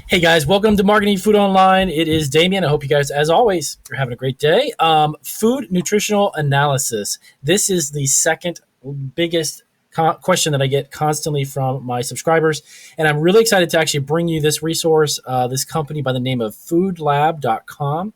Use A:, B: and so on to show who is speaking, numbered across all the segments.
A: Hey guys, welcome to Marketing Food Online. It is Damien. I hope you guys, as always, are having a great day. Food nutritional analysis. This is the second biggest question that I get constantly from my subscribers, and I'm really excited to actually bring you this resource. This company by the name of foodlab.com.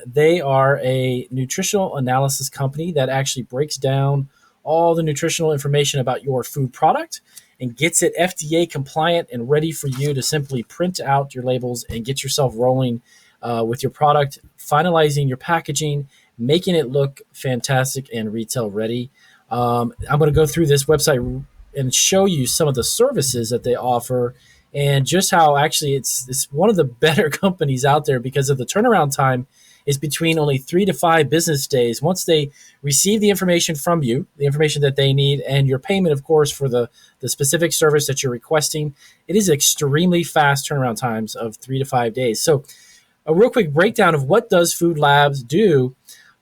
A: They are a nutritional analysis company that actually breaks down all the nutritional information about your food product and gets it FDA compliant and ready for you to simply print out your labels and get yourself rolling with your product, finalizing your packaging, making it look fantastic and retail ready. I'm going to go through this website and show you some of the services that they offer and just how actually it's one of the better companies out there because of the turnaround time is between only 3 to 5 business days. Once they receive the information from you, the information that they need, and your payment, of course, for the specific service that you're requesting, it is extremely fast turnaround times of 3 to 5 days. So a real quick breakdown of what does Food Labs do.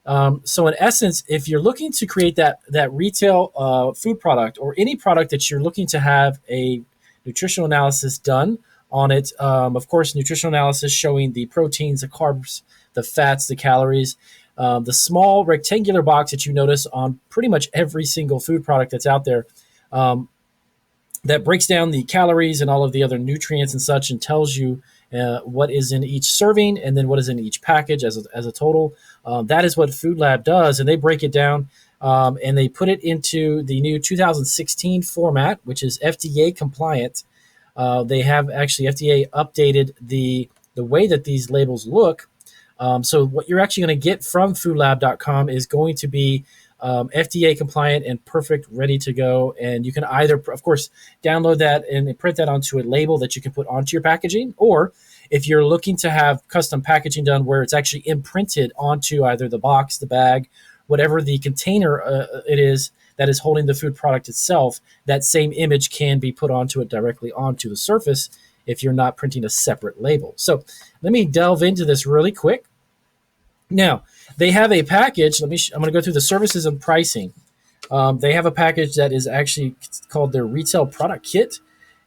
A: So in essence, if you're looking to create that retail food product or any product that you're looking to have a nutritional analysis done on it, of course, nutritional analysis showing the proteins, the carbs, the fats, the calories, the small rectangular box that you notice on pretty much every single food product that's out there that breaks down the calories and all of the other nutrients and such and tells you what is in each serving and then what is in each package as a total. That is what Food Lab does, and they break it down and they put it into the new 2016 format, which is FDA compliant. They have actually FDA updated the way that these labels look. So what you're actually going to get from foodlab.com is going to be FDA compliant and perfect, ready to go. And you can either, of course, download that and print that onto a label that you can put onto your packaging. Or if you're looking to have custom packaging done where it's actually imprinted onto either the box, the bag, whatever the container it is that is holding the food product itself, that same image can be put onto it directly onto the surface if you're not printing a separate label. So let me delve into this really quick. Now, they have a package. I'm going to go through the services and pricing. They have a package that is actually called their retail product kit.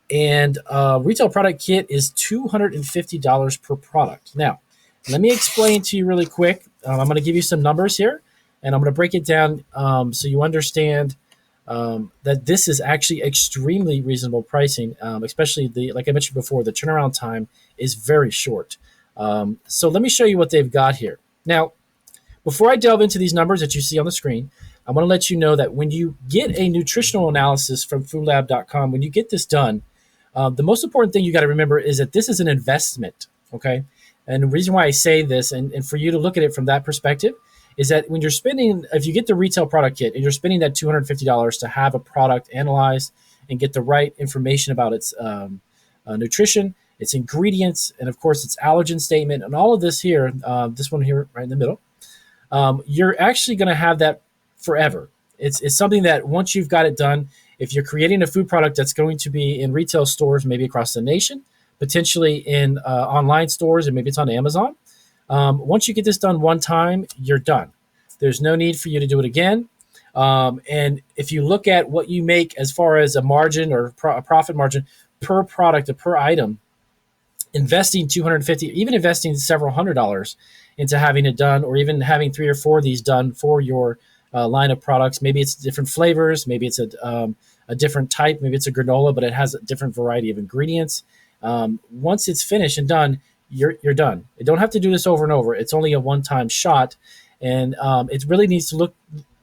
A: And retail product kit is $250 per product. Now, let me explain to you really quick. I'm going to give you some numbers here, and I'm going to break it down so you understand that this is actually extremely reasonable pricing, especially like I mentioned before, the turnaround time is very short. So let me show you what they've got here. Now, before I delve into these numbers that you see on the screen, I want to let you know that when you get a nutritional analysis from foodlab.com, when you get this done, the most important thing you got to remember is that this is an investment, okay? And the reason why I say this, and for you to look at it from that perspective, is that when you're spending, if you get the retail product kit and you're spending that $250 to have a product analyzed and get the right information about its nutrition, its ingredients, and of course its allergen statement, and all of this here, this one here right in the middle, you're actually going to have that forever. It's something that once you've got it done, if you're creating a food product that's going to be in retail stores, maybe across the nation, potentially in online stores, and maybe it's on Amazon, once you get this done one time, you're done. There's no need for you to do it again. And if you look at what you make as far as a margin or a profit margin per product or per item, investing $250, even investing several $100s into having it done, or even having 3 or 4 of these done for your line of products. Maybe it's different flavors, maybe it's a different type, maybe it's a granola, but it has a different variety of ingredients. Once it's finished and done, you're done. You don't have to do this over and over. It's only a one-time shot, and it really needs to look.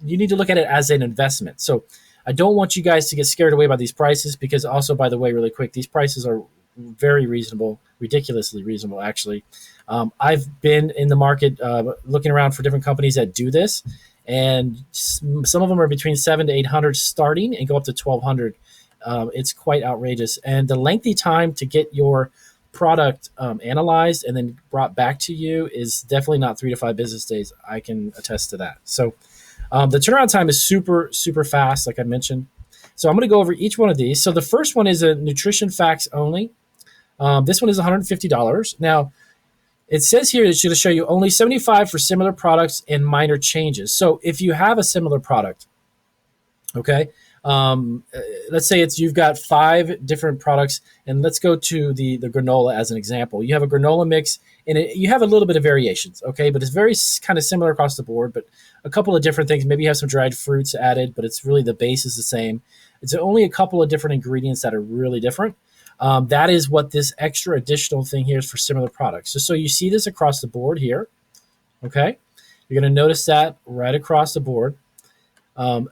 A: You need to look at it as an investment. So I don't want you guys to get scared away by these prices, because also, by the way, really quick, these prices are very reasonable, ridiculously reasonable, actually. I've been in the market looking around for different companies that do this, and some of them are between $700 to $800 starting and go up to $1,200. It's quite outrageous. And the lengthy time to get your product analyzed and then brought back to you is definitely not 3 to 5 business days. I can attest to that. So the turnaround time is super, super fast, like I mentioned. So I'm going to go over each one of these. So the first one is a nutrition facts only. This one is $150. Now, it says here it's going to show you only $75 for similar products and minor changes. So if you have a similar product, okay, let's say you've got 5 different products, and let's go to the granola as an example. You have a granola mix, and you have a little bit of variations, okay, but it's very kind of similar across the board. But a couple of different things. Maybe you have some dried fruits added, but it's really the base is the same. It's only a couple of different ingredients that are really different. That is what this extra additional thing here is for similar products. So you see this across the board here, okay? You're going to notice that right across the board. And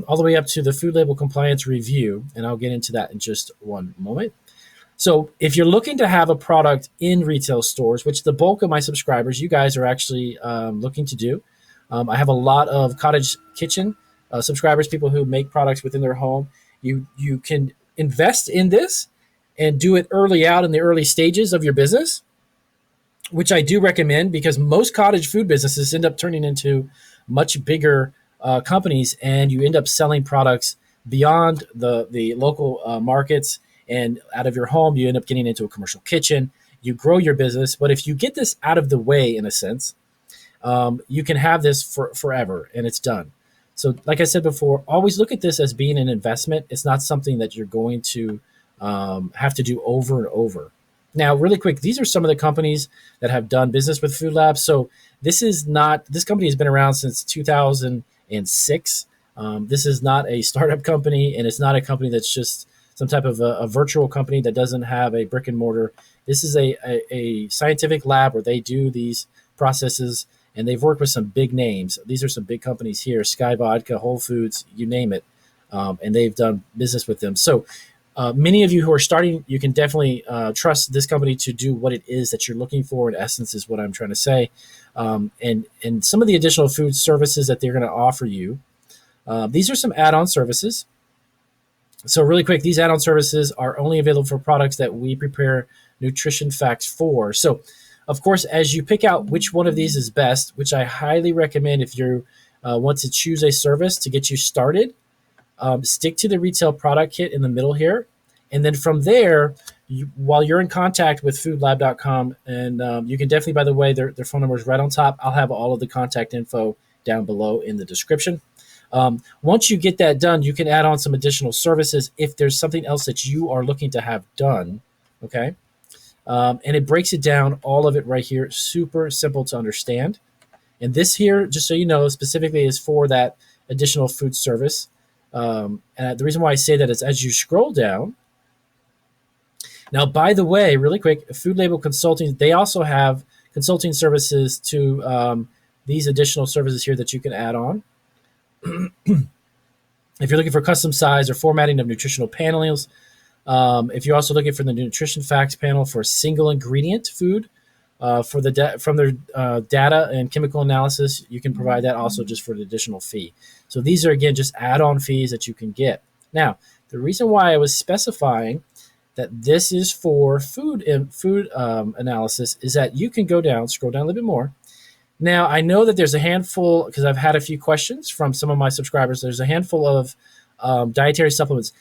A: all the way up to the food label compliance review, and I'll get into that in just one moment. So if you're looking to have a product in retail stores, which the bulk of my subscribers, you guys are actually looking to do. I have a lot of cottage kitchen subscribers, people who make products within their home. You can invest in this and do it early out in the early stages of your business, which I do recommend, because most cottage food businesses end up turning into much bigger companies, and you end up selling products beyond the local markets, and out of your home you end up getting into a commercial kitchen. You grow your business, but if you get this out of the way, in a sense, you can have this for forever, and it's done. So like I said before, always look at this as being an investment. It's not something that you're going to have to do over and over. Now, really quick, these are some of the companies that have done business with Food Lab. So this company has been around since 2006. This is not a startup company, and it's not a company that's just some type of a virtual company that doesn't have a brick and mortar. This is a scientific lab where they do these processes, and they've worked with some big names. These are some big companies here: Sky Vodka, Whole Foods, you name it, and they've done business with them. So many of you who are starting, you can definitely trust this company to do what it is that you're looking for. In essence, is what I'm trying to say. And some of the additional food services that they're going to offer you. These are some add-on services. So really quick, these add-on services are only available for products that we prepare nutrition facts for. So, of course, as you pick out which one of these is best, which I highly recommend if you want to choose a service to get you started, stick to the retail product kit in the middle here. And then from there, while you're in contact with foodlab.com, and you can definitely, by the way, their phone number is right on top. I'll have all of the contact info down below in the description. Once you get that done, you can add on some additional services if there's something else that you are looking to have done, okay? And it breaks it down, all of it right here, super simple to understand. And this here, just so you know, specifically is for that additional food service. And the reason why I say that is as you scroll down. Now, by the way, really quick, Food Label Consulting, they also have consulting services to these additional services here that you can add on. If you're looking for custom size or formatting of nutritional panels, if you're also looking for the nutrition facts panel for single ingredient food, from their data and chemical analysis, you can provide that also just for an additional fee. So these are, again, just add-on fees that you can get. Now, the reason why I was specifying that this is for food analysis is that you can scroll down a little bit more. Now, I know that there's a handful, because I've had a few questions from some of my subscribers. There's a handful of dietary supplements.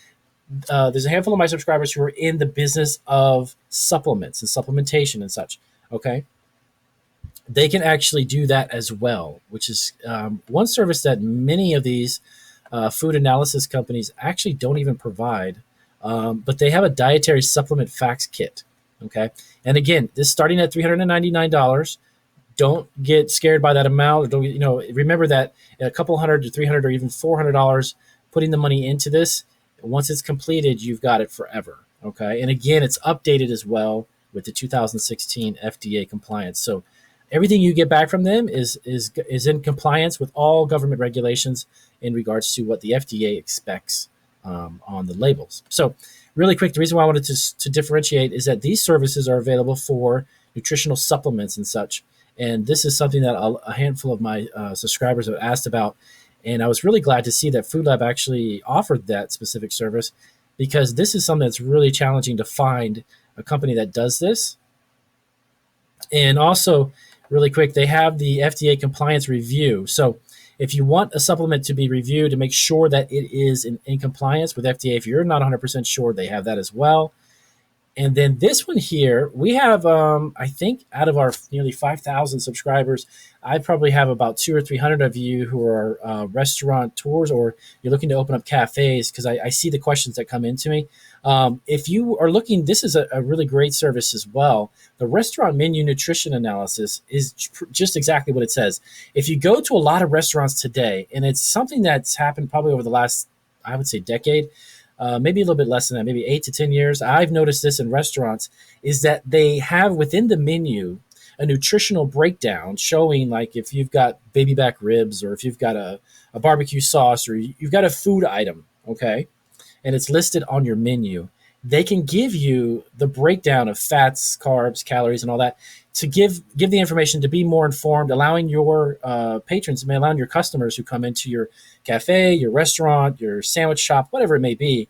A: There's a handful of my subscribers who are in the business of supplements and supplementation and such, okay? They can actually do that as well, which is one service that many of these food analysis companies actually don't even provide, but they have a dietary supplement facts kit, okay? And again, this is starting at $399. Don't get scared by that amount. Or remember that a couple $100 to $300 or even $400 putting the money into this. Once it's completed, you've got it forever. Okay, and again, it's updated as well with the 2016 FDA compliance. So everything you get back from them is in compliance with all government regulations in regards to what the FDA expects on the labels. So really quick, the reason why I wanted to differentiate is that these services are available for nutritional supplements and such. And this is something that a handful of my subscribers have asked about. And I was really glad to see that Food Lab actually offered that specific service, because this is something that's really challenging to find a company that does this. And also, really quick, they have the FDA compliance review. So if you want a supplement to be reviewed to make sure that it is in compliance with FDA, if you're not 100% sure, they have that as well. And then this one here, we have, I think, out of our nearly 5,000 subscribers, I probably have about 200 or 300 of you who are restaurateurs or you're looking to open up cafes because I see the questions that come into me. If you are looking, this is a really great service as well. The restaurant menu nutrition analysis is just exactly what it says. If you go to a lot of restaurants today, and it's something that's happened probably over the last, I would say, decade, maybe a little bit less than that, maybe 8 to 10 years. I've noticed this in restaurants is that they have within the menu a nutritional breakdown showing like if you've got baby back ribs or if you've got a barbecue sauce or you've got a food item, okay, and it's listed on your menu, they can give you the breakdown of fats, carbs, calories, and all that to give the information to be more informed, allowing your patrons, allowing your customers who come into your cafe, your restaurant, your sandwich shop, whatever it may be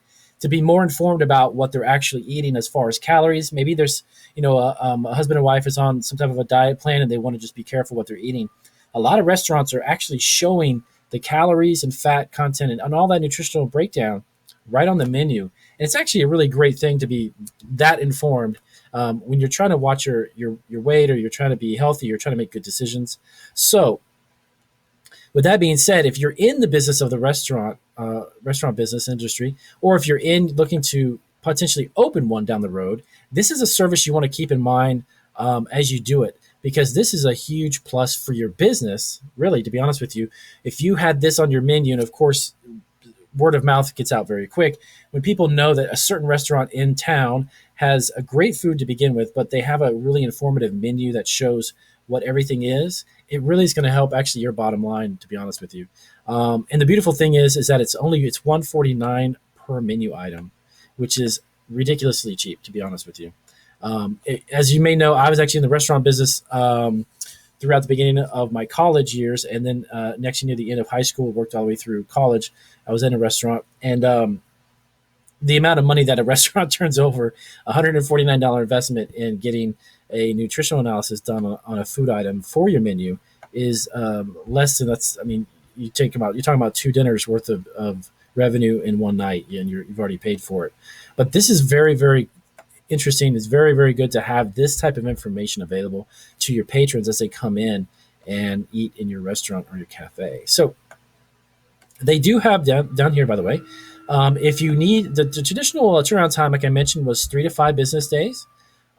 A: more informed about what they're actually eating as far as calories. Maybe there's, a husband and wife is on some type of a diet plan and they want to just be careful what they're eating. A lot of restaurants are actually showing the calories and fat content and all that nutritional breakdown right on the menu. And it's actually a really great thing to be that informed when you're trying to watch your weight or you're trying to be healthy, you're trying to make good decisions. So with that being said, if you're in the business of the restaurant business industry, or if you're in looking to potentially open one down the road, this is a service you want to keep in mind as you do it, because this is a huge plus for your business. Really, to be honest with you, if you had this on your menu, and of course, word of mouth gets out very quick. When people know that a certain restaurant in town has a great food to begin with, but they have a really informative menu that shows what everything is, it really is going to help actually your bottom line, to be honest with you. And the beautiful thing is that it's $149 per menu item, which is ridiculously cheap, to be honest with you. As you may know, I was actually in the restaurant business throughout the beginning of my college years, and then next near the end of high school, worked all the way through college. I was in a restaurant, and the amount of money that a restaurant turns over, $149 investment in getting a nutritional analysis done on a food item for your menu is less than that's. I mean, you're talking about 2 dinners worth of revenue in one night, and you've already paid for it. But this is very, very interesting. It's very, very good to have this type of information available to your patrons as they come in and eat in your restaurant or your cafe. So they do have down here, by the way, if you need the traditional turnaround time, like I mentioned, was 3 to 5 business days.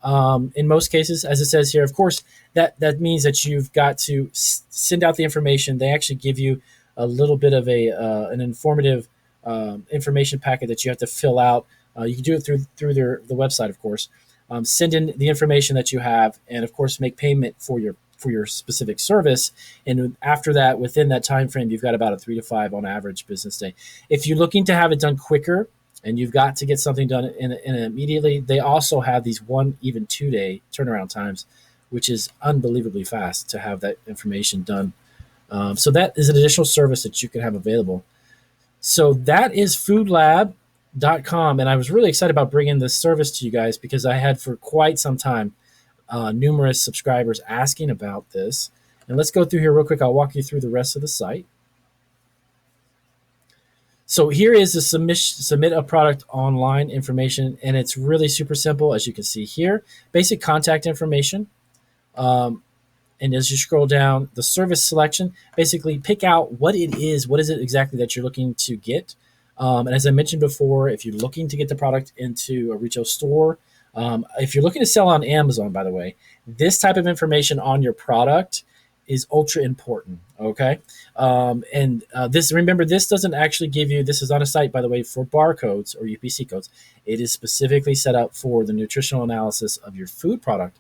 A: In most cases, as it says here, of course, that means that you've got to send out the information. They actually give you a little bit of an informative information packet that you have to fill out. You can do it through the website, of course. Send in the information that you have, and of course, make payment for your specific service. And after that, within that time frame, you've got about a 3 to 5 on average business day. If you're looking to have it done quicker, and you've got to get something done in immediately, they also have these 1, even 2-day turnaround times, which is unbelievably fast to have that information done. So that is an additional service that you can have available. So that is foodlab.com. And I was really excited about bringing this service to you guys because I had for quite some time numerous subscribers asking about this. And let's go through here real quick. I'll walk you through the rest of the site. So here is the submit a product online information, and it's really super simple, as you can see here. Basic contact information. And as you scroll down, the service selection, basically pick out what it is. What is it exactly that you're looking to get? And as I mentioned before, if you're looking to get the product into a retail store, if you're looking to sell on Amazon, by the way, this type of information on your product is ultra important. Okay. Remember, this doesn't actually give you, this is on a site, by the way, for barcodes or UPC codes. It is specifically set up for the nutritional analysis of your food product.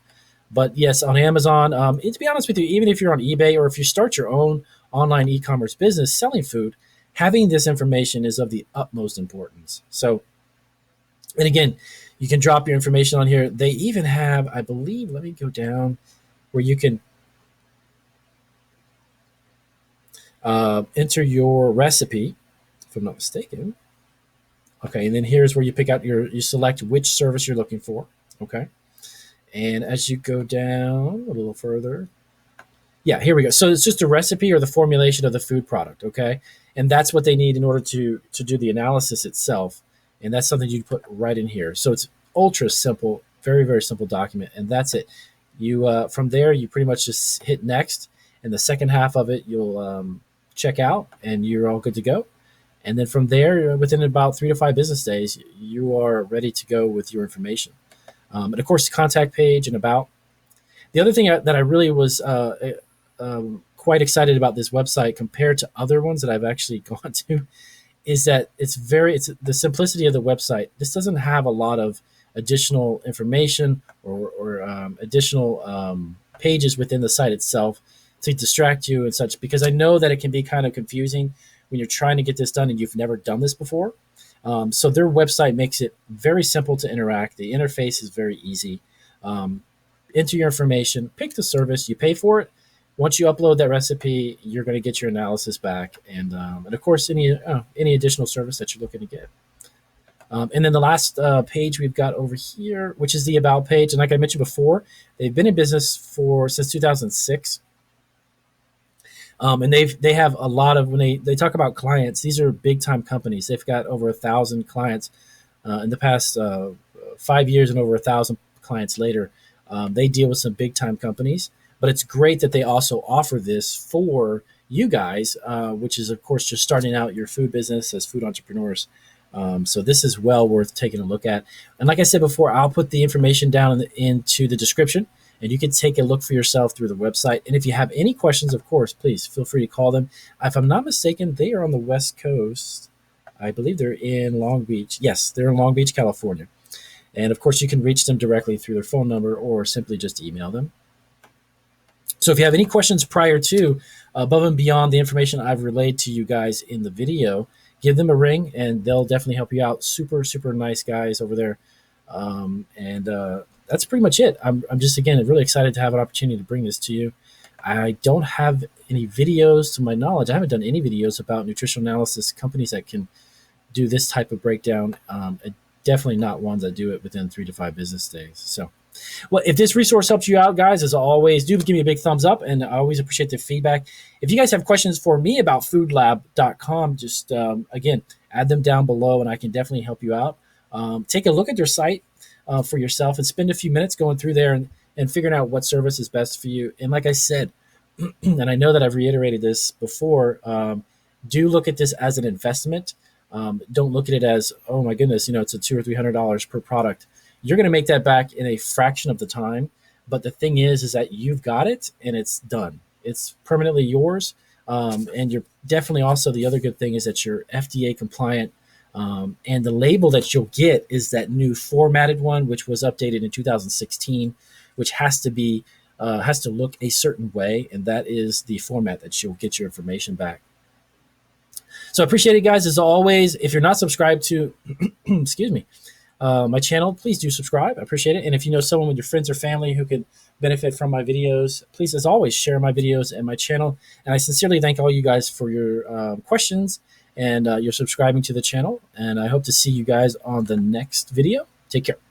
A: But yes, on Amazon, to be honest with you, even if you're on eBay or if you start your own online e-commerce business selling food, having this information is of the utmost importance. So, and again, you can drop your information on here. They even have, I believe, let me go down where you can enter your recipe, if I'm not mistaken. Okay, and then here's where you pick out you select which service you're looking for. Okay, and as you go down a little further, yeah, here we go. So it's just a recipe or the formulation of the food product. Okay, and that's what they need in order to do the analysis itself, and that's something you put right in here. So it's ultra simple, very, very simple document. And that's it. You from there, you pretty much just hit next. And the second half of it, you'll check out and you're all good to go. And then from there, within about 3 to 5 business days, you are ready to go with your information. And of course, the contact page and about. The other thing that I really was quite excited about this website compared to other ones that I've actually gone to is that it's the simplicity of the website. This doesn't have a lot of additional information or additional pages within the site itself to distract you and such, because I know that it can be kind of confusing when you're trying to get this done and you've never done this before. So their website makes it very simple to interact. The interface is very easy. Enter your information, pick the service, you pay for it. Once you upload that recipe, you're going to get your analysis back, and of course any additional service that you're looking to get. And then the last page we've got over here, which is the about page, and like I mentioned before, they've been in business since 2006. And they have a lot of, when they talk about clients, these are big time companies. They've got over 1,000 clients in the past 5 years, and over 1,000 clients later. They deal with some big time companies, but it's great that they also offer this for you guys, which is of course just starting out your food business as food entrepreneurs. So this is well worth taking a look at. And like I said before, I'll put the information down into the description, and you can take a look for yourself through the website. And if you have any questions, of course, please feel free to call them. If I'm not mistaken, they are on the West Coast. I believe they're in Long Beach. Yes, they're in Long Beach, California. And of course, you can reach them directly through their phone number or simply just email them. So if you have any questions prior to, above and beyond the information I've relayed to you guys in the video, give them a ring and they'll definitely help you out. Super, super nice guys over there. That's pretty much it. I'm just, again, really excited to have an opportunity to bring this to you. I don't have any videos to my knowledge. I haven't done any videos about nutritional analysis companies that can do this type of breakdown. Definitely not ones that do it within 3 to 5 business days. So, well, if this resource helps you out, guys, as always, do give me a big thumbs up, and I always appreciate the feedback. If you guys have questions for me about foodlab.com, just, again, add them down below, and I can definitely help you out. Take a look at their site for yourself and spend a few minutes going through there and figuring out what service is best for you. And like I said, and I know that I've reiterated this before, do look at this as an investment. Don't look at it as, oh my goodness, it's a $200 or $300 per product. You're going to make that back in a fraction of the time. But the thing is that you've got it and it's done. It's permanently yours. And you're definitely also, the other good thing is that you're FDA compliant. And the label that you'll get is that new formatted one, which was updated in 2016, which has to look a certain way. And that is the format that you'll get your information back. So I appreciate it, guys. As always, if you're not subscribed to, excuse me, my channel, please do subscribe. I appreciate it. And if you know someone with your friends or family who could benefit from my videos, please, as always, share my videos and my channel. And I sincerely thank all you guys for your questions and your subscribing to the channel. And I hope to see you guys on the next video. Take care.